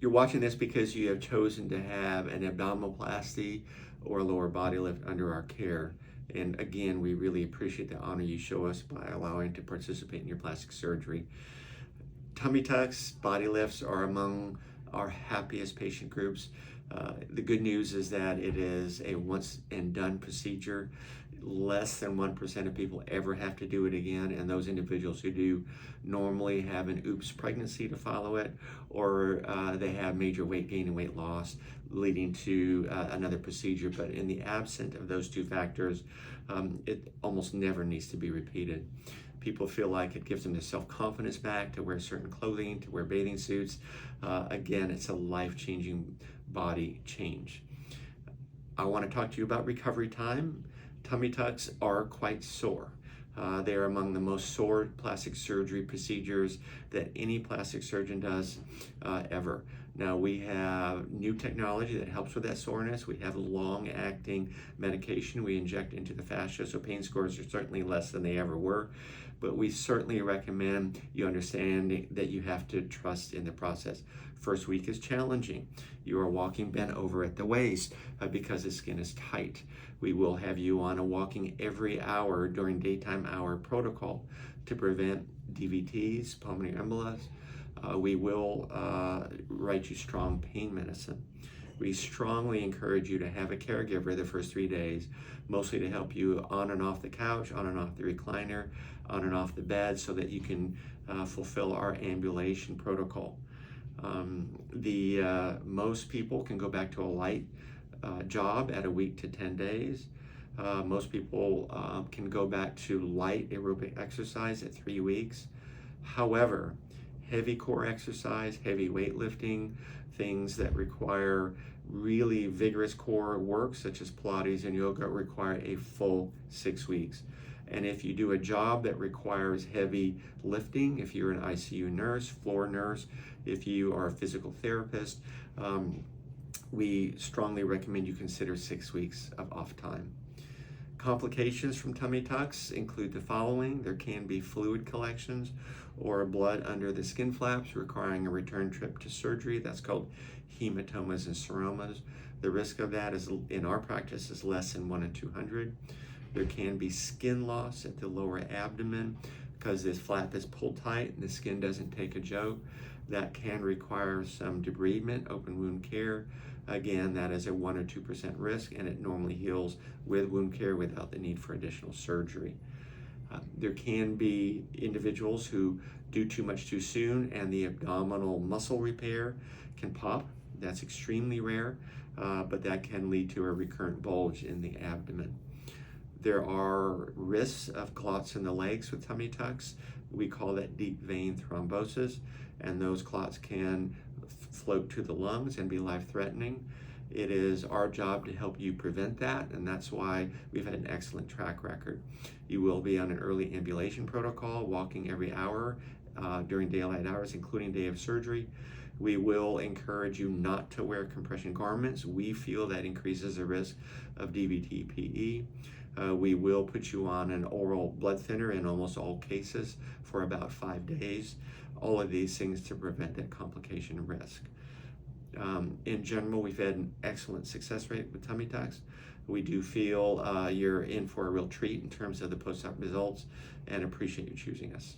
You're watching this because you have chosen to have an abdominoplasty or a lower body lift under our care. And again, we really appreciate the honor you show us by allowing to participate in your plastic surgery. Tummy tucks, body lifts are among our happiest patient groups. The good news is that it is a once and done procedure. Less than 1% of people ever have to do it again, and those individuals who do normally have an oops pregnancy to follow it, or they have major weight gain and weight loss leading to another procedure. But in the absence of those two factors, it almost never needs to be repeated. People feel like it gives them the self-confidence back to wear certain clothing, to wear bathing suits. Again, it's a life-changing body change. I want to talk to you about recovery time. Tummy tucks are quite sore. They are among the most sore plastic surgery procedures that any plastic surgeon does ever. Now, we have new technology that helps with that soreness. We have long-acting medication we inject into the fascia, so pain scores are certainly less than they ever were. But we certainly recommend you understand that you have to trust in the process. First week is challenging. You are walking bent over at the waist because the skin is tight. We will have you on a walking every hour during daytime hour protocol to prevent DVTs, pulmonary embolism. We will write you strong pain medicine. We strongly encourage you to have a caregiver the first 3 days, mostly to help you on and off the couch, on and off the recliner, on and off the bed, so that you can fulfill our ambulation protocol. Most people can go back to a light job at a week to 10 days. Most people can go back to light aerobic exercise at 3 weeks. However, heavy core exercise, heavy weightlifting, things that require really vigorous core work, such as Pilates and yoga, require a full 6 weeks. And if you do a job that requires heavy lifting, if you're an ICU nurse, floor nurse, if you are a physical therapist, we strongly recommend you consider 6 weeks of off time. Complications from tummy tucks include the following. There can be fluid collections or blood under the skin flaps requiring a return trip to surgery. That's called hematomas and seromas. The risk of that is, in our practice, is less than 1 in 200. There can be skin loss at the lower abdomen because this flap is pulled tight and the skin doesn't take a joke. That can require some debridement, open wound care. Again, that is a 1 or 2% risk, and it normally heals with wound care without the need for additional surgery. There can be individuals who do too much too soon, and the abdominal muscle repair can pop. That's extremely rare, but that can lead to a recurrent bulge in the abdomen. There are risks of clots in the legs with tummy tucks. We call that deep vein thrombosis, and those clots can float to the lungs and be life-threatening. It is our job to help you prevent that, and that's why we've had an excellent track record. You will be on an early ambulation protocol, walking every hour during daylight hours, including day of surgery. We will encourage you not to wear compression garments. We feel that increases the risk of DVT-PE. We will put you on an oral blood thinner in almost all cases for about 5 days. All of these things to prevent that complication risk. In general, we've had an excellent success rate with tummy tucks. We do feel you're in for a real treat in terms of the post-op results, and appreciate you choosing us.